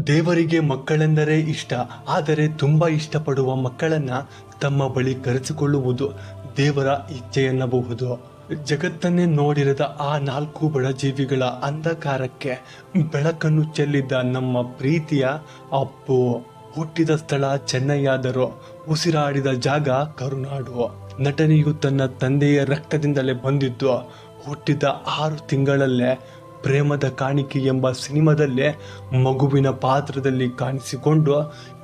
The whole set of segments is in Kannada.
ದೇವರಿಗೆ ಮಕ್ಕಳೆಂದರೆ ಇಷ್ಟ, ಆದರೆ ತುಂಬ ಇಷ್ಟಪಡುವ ಮಕ್ಕಳನ್ನ ತಮ್ಮ ಬಳಿ ಕರೆಸಿಕೊಳ್ಳುವುದು ದೇವರ ಇಚ್ಛೆ ಎನ್ನಬಹುದು. ಜಗತ್ತನ್ನೇ ನೋಡಿರದ ಆ 4 ಬಡ ಜೀವಿಗಳ ಅಂಧಕಾರಕ್ಕೆ ಬೆಳಕನ್ನು ಚೆಲ್ಲಿದ್ದ ನಮ್ಮ ಪ್ರೀತಿಯ ಅಪ್ಪು. ಹುಟ್ಟಿದ ಸ್ಥಳ ಚೆನ್ನೈಯಾದರೂ ಉಸಿರಾಡಿದ ಜಾಗ ಕರುನಾಡು. ನಟನೆಯು ತನ್ನ ತಂದೆಯ ರಕ್ತದಿಂದಲೇ ಬಂದಿದ್ದು. ಹುಟ್ಟಿದ 6 ತಿಂಗಳಲ್ಲೇ ಪ್ರೇಮದ ಕಾಣಿಕೆ ಎಂಬ ಸಿನಿಮಾದಲ್ಲೇ ಮಗುವಿನ ಪಾತ್ರದಲ್ಲಿ ಕಾಣಿಸಿಕೊಂಡು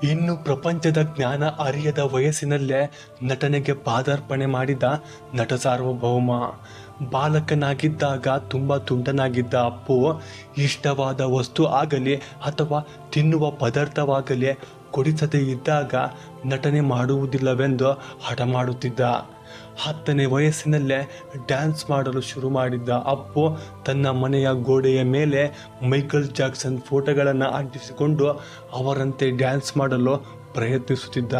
ಇನ್ನು ಪ್ರಪಂಚದ ಜ್ಞಾನ ಅರಿಯದ ವಯಸ್ಸಿನಲ್ಲೇ ನಟನೆಗೆ ಪಾದಾರ್ಪಣೆ ಮಾಡಿದ ನಟ ಸಾರ್ವಭೌಮ. ಬಾಲಕನಾಗಿದ್ದಾಗ ತುಂಬ ತುಂಟನಾಗಿದ್ದ ಅಪ್ಪು ಇಷ್ಟವಾದ ವಸ್ತು ಆಗಲಿ ಅಥವಾ ತಿನ್ನುವ ಪದಾರ್ಥವಾಗಲಿ ಕೊಡಿಸದೇ ಇದ್ದಾಗ ನಟನೆ ಮಾಡುವುದಿಲ್ಲವೆಂದು ಹಠ ಮಾಡುತ್ತಿದ್ದ. 10ನೇ ವಯಸ್ಸಿನಲ್ಲೇ ಡ್ಯಾನ್ಸ್ ಮಾಡಲು ಶುರು ಮಾಡಿದ್ದ ಅಪ್ಪು ತನ್ನ ಮನೆಯ ಗೋಡೆಯ ಮೇಲೆ ಮೈಕಲ್ ಜಾಕ್ಸನ್ ಫೋಟೋಗಳನ್ನು ಅಂಟಿಸಿಕೊಂಡು ಅವರಂತೆ ಡ್ಯಾನ್ಸ್ ಮಾಡಲು ಪ್ರಯತ್ನಿಸುತ್ತಿದ್ದ.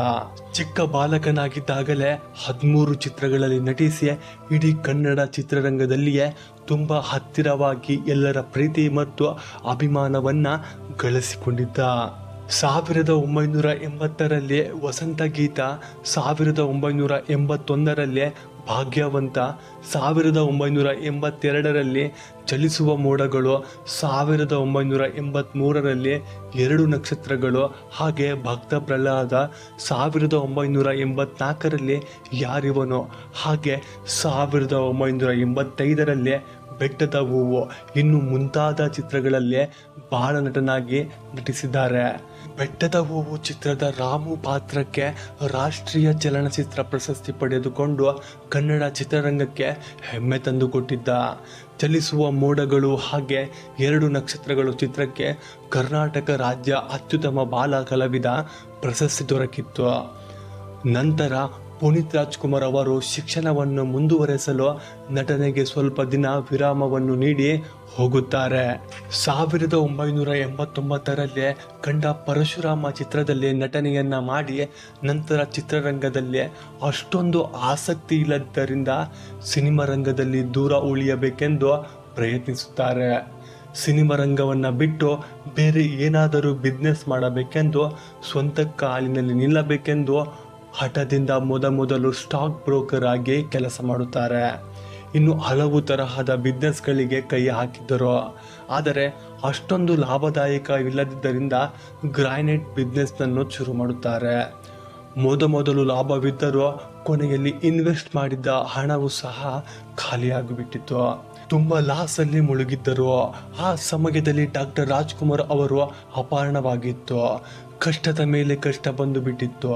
ಚಿಕ್ಕ ಬಾಲಕನಾಗಿದ್ದಾಗಲೇ 13 ಚಿತ್ರಗಳಲ್ಲಿ ನಟಿಸಿ ಇಡೀ ಕನ್ನಡ ಚಿತ್ರರಂಗದಲ್ಲಿಯೇ ತುಂಬ ಹತ್ತಿರವಾಗಿ ಎಲ್ಲರ ಪ್ರೀತಿ ಮತ್ತು ಅಭಿಮಾನವನ್ನು ಗಳಿಸಿಕೊಂಡಿದ್ದ. 1980ರಲ್ಲಿ ವಸಂತ ಗೀತ, 1981ರಲ್ಲಿ ಭಾಗ್ಯವಂತ, 1982ರಲ್ಲಿ ಚಲಿಸುವ ಮೋಡಗಳು, 1983ರಲ್ಲಿ 2 ನಕ್ಷತ್ರಗಳು, ಹಾಗೆ ಭಕ್ತ ಪ್ರಹ್ಲಾದ, 1984ರಲ್ಲಿ ಯಾರಿವನು, ಹಾಗೆ 1985ರಲ್ಲಿ ಬೆಟ್ಟದ ಹೂವು, ಇನ್ನು ಮುಂತಾದ ಚಿತ್ರಗಳಲ್ಲಿ ಬಾಲನಟನಾಗಿ ನಟಿಸಿದ್ದಾರೆ. ಬೆಟ್ಟದ ಹೂವು ಚಿತ್ರದ ರಾಮು ಪಾತ್ರಕ್ಕೆ ರಾಷ್ಟ್ರೀಯ ಚಲನಚಿತ್ರ ಪ್ರಶಸ್ತಿ ಪಡೆದುಕೊಂಡು ಕನ್ನಡ ಚಿತ್ರರಂಗಕ್ಕೆ ಹೆಮ್ಮೆ ತಂದುಕೊಟ್ಟಿದ್ದ. ಚಲಿಸುವ ಮೋಡಗಳು ಹಾಗೆ 2 ನಕ್ಷತ್ರಗಳು ಚಿತ್ರಕ್ಕೆ ಕರ್ನಾಟಕ ರಾಜ್ಯ ಅತ್ಯುತ್ತಮ ಬಾಲ ಕಲಾವಿದ ಪ್ರಶಸ್ತಿ ದೊರಕಿತ್ತು. ನಂತರ ಪುನೀತ್ ರಾಜ್ಕುಮಾರ್ ಅವರು ಶಿಕ್ಷಣವನ್ನು ಮುಂದುವರೆಸಲು ನಟನೆಗೆ ಸ್ವಲ್ಪ ದಿನ ವಿರಾಮವನ್ನು ನೀಡಿ ಹೋಗುತ್ತಾರೆ. 1989ರಲ್ಲಿ ಕಂಡ ಪರಶುರಾಮ ಚಿತ್ರದಲ್ಲಿ ನಟನೆಯನ್ನ ಮಾಡಿ ನಂತರ ಚಿತ್ರರಂಗದಲ್ಲಿ ಅಷ್ಟೊಂದು ಆಸಕ್ತಿ ಇಲ್ಲದ್ದರಿಂದ ಸಿನಿಮಾ ರಂಗದಲ್ಲಿ ದೂರ ಉಳಿಯಬೇಕೆಂದು ಪ್ರಯತ್ನಿಸುತ್ತಾರೆ. ಸಿನಿಮಾ ರಂಗವನ್ನು ಬಿಟ್ಟು ಬೇರೆ ಏನಾದರೂ ಬಿಸ್ನೆಸ್ ಮಾಡಬೇಕೆಂದು, ಸ್ವಂತ ಕಾಲಿನಲ್ಲಿ ನಿಲ್ಲಬೇಕೆಂದು ಹಠದಿಂದ ಮೊದಲು ಸ್ಟಾಕ್ ಬ್ರೋಕರ್ ಆಗಿ ಕೆಲಸ ಮಾಡುತ್ತಾರೆ. ಇನ್ನು ಹಲವು ತರಹದ ಬಿಸ್ನೆಸ್ಗಳಿಗೆ ಕೈ ಹಾಕಿದ್ದರು. ಆದರೆ ಅಷ್ಟೊಂದು ಲಾಭದಾಯಕ ಇಲ್ಲದಿದ್ದರಿಂದ ಗ್ರಾನೈಟ್ ಬಿಸ್ನೆಸ್ನನ್ನು ಶುರು ಮಾಡುತ್ತಾರೆ. ಮೊದಲು ಲಾಭವಿದ್ದರೂ ಕೊನೆಯಲ್ಲಿ ಇನ್ವೆಸ್ಟ್ ಮಾಡಿದ್ದ ಹಣವು ಸಹ ಖಾಲಿಯಾಗಿಬಿಟ್ಟಿತ್ತು. ತುಂಬ ಲಾಸಲ್ಲಿ ಮುಳುಗಿದ್ದರು. ಆ ಸಮಯದಲ್ಲಿ ಡಾಕ್ಟರ್ ರಾಜ್ಕುಮಾರ್ ಅವರು ಅಪಹರಣವಾಗಿತ್ತು. ಕಷ್ಟದ ಮೇಲೆ ಕಷ್ಟ ಬಂದು ಬಿಟ್ಟಿತ್ತು.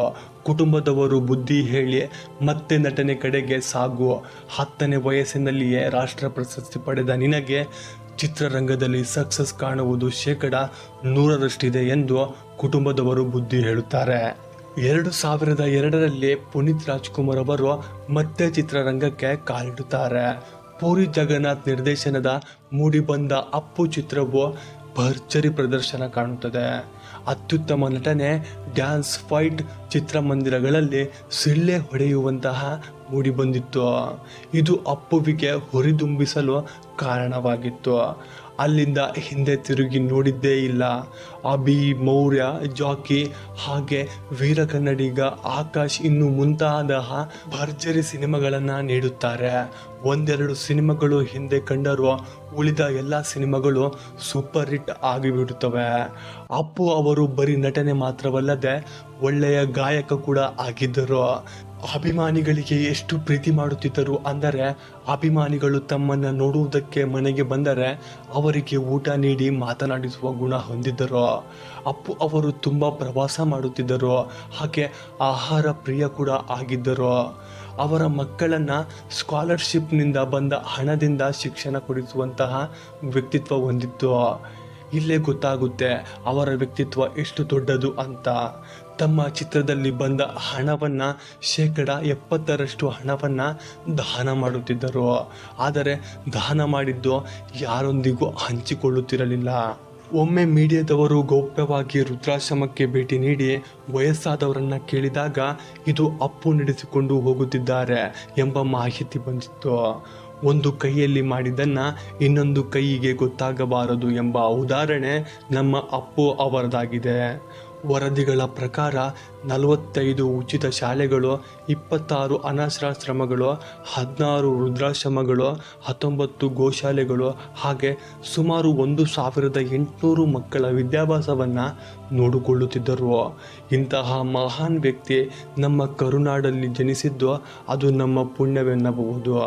ಕುಟುಂಬದವರು ಬುದ್ಧಿ ಹೇಳಿ ಮತ್ತೆ ನಟನೆ ಕಡೆಗೆ ಸಾಗು, 10ನೇ ವಯಸ್ಸಿನಲ್ಲಿಯೇ ರಾಷ್ಟ್ರ ಪ್ರಶಸ್ತಿ ಪಡೆದ ನಿನಗೆ ಚಿತ್ರರಂಗದಲ್ಲಿ ಸಕ್ಸಸ್ ಕಾಣುವುದು 100% ಎಂದು ಕುಟುಂಬದವರು ಬುದ್ಧಿ ಹೇಳುತ್ತಾರೆ. 2002ರಲ್ಲಿ ಪುನೀತ್ ರಾಜ್ಕುಮಾರ್ ಅವರು ಮತ್ತೆ ಚಿತ್ರರಂಗಕ್ಕೆ ಕಾಲಿಡುತ್ತಾರೆ. ಪೂರಿ ಜಗನ್ನಾಥ್ ನಿರ್ದೇಶನದ ಮೂಡಿಬಂದ ಅಪ್ಪು ಚಿತ್ರವು ಭರ್ಜರಿ ಪ್ರದರ್ಶನ ಕಾಣುತ್ತದೆ. ಅತ್ಯುತ್ತಮ ನಟನೆ, ಡ್ಯಾನ್ಸ್, ಫೈಟ್ ಚಿತ್ರಮಂದಿರಗಳಲ್ಲಿ ಸಿಳ್ಳೆ ಹೊಡೆಯುವಂತಹ ಮೂಡಿಬಂದಿತ್ತು. ಇದು ಅಪ್ಪುವಿಗೆ ಹುರಿದುಂಬಿಸಲು ಕಾರಣವಾಗಿತ್ತು. ಅಲ್ಲಿಂದ ಹಿಂದೆ ತಿರುಗಿ ನೋಡಿದ್ದೇ ಇಲ್ಲ. ಅಭಿ, ಮೌರ್ಯ, ಜಾಕಿ, ಹಾಗೆ ವೀರ ಕನ್ನಡಿಗ, ಆಕಾಶ್ ಇನ್ನು ಮುಂತಾದ ಭರ್ಜರಿ ಸಿನಿಮಾಗಳನ್ನು ನೀಡುತ್ತಾರೆ. 1-2 ಸಿನಿಮಾಗಳು ಹಿಂದೆ ಕಂಡರೂ ಉಳಿದ ಎಲ್ಲ ಸಿನಿಮಾಗಳು ಸೂಪರ್ ಹಿಟ್ ಆಗಿಬಿಡುತ್ತವೆ. ಅಪ್ಪು ಅವರು ಬರೀ ನಟನೆ ಮಾತ್ರವಲ್ಲದೆ ಒಳ್ಳೆಯ ಗಾಯಕ ಕೂಡ ಆಗಿದ್ದರು. ಅಭಿಮಾನಿಗಳಿಗೆ ಎಷ್ಟು ಪ್ರೀತಿ ಮಾಡುತ್ತಿದ್ದರು ಅಂದರೆ, ಅಭಿಮಾನಿಗಳು ತಮ್ಮನ್ನು ನೋಡುವುದಕ್ಕೆ ಮನೆಗೆ ಬಂದರೆ ಅವರಿಗೆ ಊಟ ನೀಡಿ ಮಾತನಾಡಿಸುವ ಗುಣ ಹೊಂದಿದ್ದರು. ಅಪ್ಪು ಅವರು ತುಂಬ ಪ್ರವಾಸ ಮಾಡುತ್ತಿದ್ದರು, ಹಾಗೆ ಆಹಾರ ಪ್ರಿಯ ಕೂಡ ಆಗಿದ್ದರು. ಅವರ ಮಕ್ಕಳನ್ನು ಸ್ಕಾಲರ್ಶಿಪ್ನಿಂದ ಬಂದ ಹಣದಿಂದ ಶಿಕ್ಷಣ ಕೊಡಿಸುವಂತಹ ವ್ಯಕ್ತಿತ್ವ ಹೊಂದಿತ್ತು. ಇಲ್ಲೇ ಗೊತ್ತಾಗುತ್ತೆ ಅವರ ವ್ಯಕ್ತಿತ್ವ ಎಷ್ಟು ದೊಡ್ಡದು ಅಂತ. ತಮ್ಮ ಚಿತ್ರದಲ್ಲಿ ಬಂದ ಹಣವನ್ನು 70% ಹಣವನ್ನು ದಾನ ಮಾಡುತ್ತಿದ್ದರು. ಆದರೆ ದಾನ ಮಾಡಿದ್ದು ಯಾರೊಂದಿಗೂ ಹಂಚಿಕೊಳ್ಳುತ್ತಿರಲಿಲ್ಲ. ಒಮ್ಮೆ ಮೀಡಿಯಾದವರು ಗೌಪ್ಯವಾಗಿ ವೃದ್ಧಾಶ್ರಮಕ್ಕೆ ಭೇಟಿ ನೀಡಿ ವಯಸ್ಸಾದವರನ್ನು ಕೇಳಿದಾಗ ಇದು ಅಪ್ಪು ನಡೆಸಿಕೊಂಡು ಹೋಗುತ್ತಿದ್ದಾರೆ ಎಂಬ ಮಾಹಿತಿ ಬಂದಿತ್ತು. ಒಂದು ಕೈಯಲ್ಲಿ ಮಾಡಿದ್ದನ್ನು ಇನ್ನೊಂದು ಕೈಯಿಗೆ ಗೊತ್ತಾಗಬಾರದು ಎಂಬ ಉದಾಹರಣೆ ನಮ್ಮ ಅಪ್ಪು ಅವರದಾಗಿದೆ. ವರದಿಗಳ ಪ್ರಕಾರ 45 ಉಚಿತ ಶಾಲೆಗಳು, 26 ಅನಾಥಾಶ್ರಮಗಳು, 16 ವೃದ್ಧಾಶ್ರಮಗಳು, 19 ಗೋಶಾಲೆಗಳು ಹಾಗೆ ಸುಮಾರು 1800 ಮಕ್ಕಳ ವಿದ್ಯಾಭ್ಯಾಸವನ್ನು ನೋಡಿಕೊಳ್ಳುತ್ತಿದ್ದರು. ಇಂತಹ ಮಹಾನ್ ವ್ಯಕ್ತಿ ನಮ್ಮ ಕರುನಾಡಲ್ಲಿ ಜನಿಸಿದ್ದು ಅದು ನಮ್ಮ ಪುಣ್ಯವೆನ್ನಬಹುದು.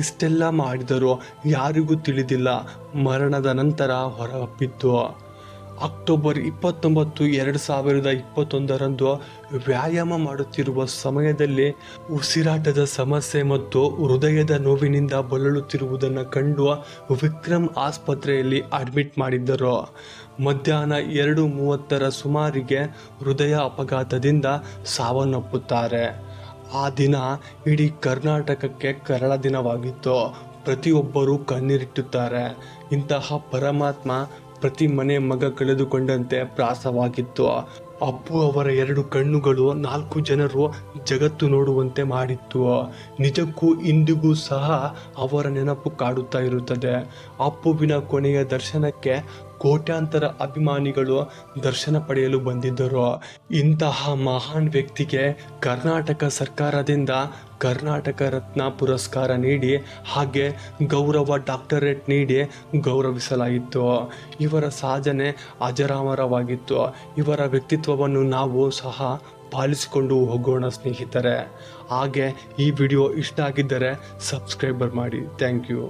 ಇಷ್ಟೆಲ್ಲ ಮಾಡಿದರೂ ಯಾರಿಗೂ ತಿಳಿದಿಲ್ಲ ಮರಣದ ನಂತರ ಹೊರಬಿದ್ದು. ಅಕ್ಟೋಬರ್ 29, 2021ರಂದು ವ್ಯಾಯಾಮ ಮಾಡುತ್ತಿರುವ ಸಮಯದಲ್ಲಿ ಉಸಿರಾಟದ ಸಮಸ್ಯೆ ಮತ್ತು ಹೃದಯದ ನೋವಿನಿಂದ ಬಳಲುತ್ತಿರುವುದನ್ನು ಕಂಡು ವಿಕ್ರಮ್ ಆಸ್ಪತ್ರೆಯಲ್ಲಿ ಅಡ್ಮಿಟ್ ಮಾಡಿದ್ದರು. ಮಧ್ಯಾಹ್ನ 2:30 ಸುಮಾರಿಗೆ ಹೃದಯ ಅಪಘಾತದಿಂದ ಸಾವನ್ನಪ್ಪುತ್ತಾರೆ. ಆ ದಿನ ಇಡೀ ಕರ್ನಾಟಕಕ್ಕೆ ಕರಾಳ ದಿನವಾಗಿತ್ತು. ಪ್ರತಿಯೊಬ್ಬರೂ ಕಣ್ಣೀರಿಟ್ಟುತ್ತಾರೆ. ಇಂತಹ ಪರಮಾತ್ಮ ಪ್ರತಿ ಮನೆ ಮಗ ಕಳೆದುಕೊಂಡಂತೆ ಪ್ರಾಸವಾಗಿತ್ತು. ಅಪ್ಪು ಅವರ 2 ಕಣ್ಣುಗಳು 4 ಜನರು ಜಗತ್ತು ನೋಡುವಂತೆ ಮಾಡಿತ್ತು. ನಿಜಕ್ಕೂ ಇಂದಿಗೂ ಸಹ ಅವರ ನೆನಪು ಕಾಡುತ್ತಾ ಇರುತ್ತದೆ. ಅಪ್ಪುವಿನ ಕೊನೆಯ ದರ್ಶನಕ್ಕೆ ಕೋಟ್ಯಾಂತರ ಅಭಿಮಾನಿಗಳು ದರ್ಶನ ಪಡೆಯಲು ಬಂದಿದ್ದರು. ಇಂತಹ ಮಹಾನ್ ವ್ಯಕ್ತಿಗೆ ಕರ್ನಾಟಕ ಸರ್ಕಾರದಿಂದ ಕರ್ನಾಟಕ ರತ್ನ ಪುರಸ್ಕಾರ ನೀಡಿ ಹಾಗೆ ಗೌರವ ಡಾಕ್ಟರೇಟ್ ನೀಡಿ ಗೌರವಿಸಲಾಯಿತು. ಇವರ ಸಾಧನೆ ಅಜರಾಮರವಾಗಿತ್ತು. ಇವರ ವ್ಯಕ್ತಿತ್ವವನ್ನು ನಾವು ಸಹ ಪಾಲಿಸಿಕೊಂಡು ಹೋಗೋಣ ಸ್ನೇಹಿತರೆ. ಹಾಗೆ ಈ ವಿಡಿಯೋ ಇಷ್ಟ ಆಗಿದ್ದರೆ ಸಬ್ಸ್ಕ್ರೈಬರ್ ಮಾಡಿ. Thank you.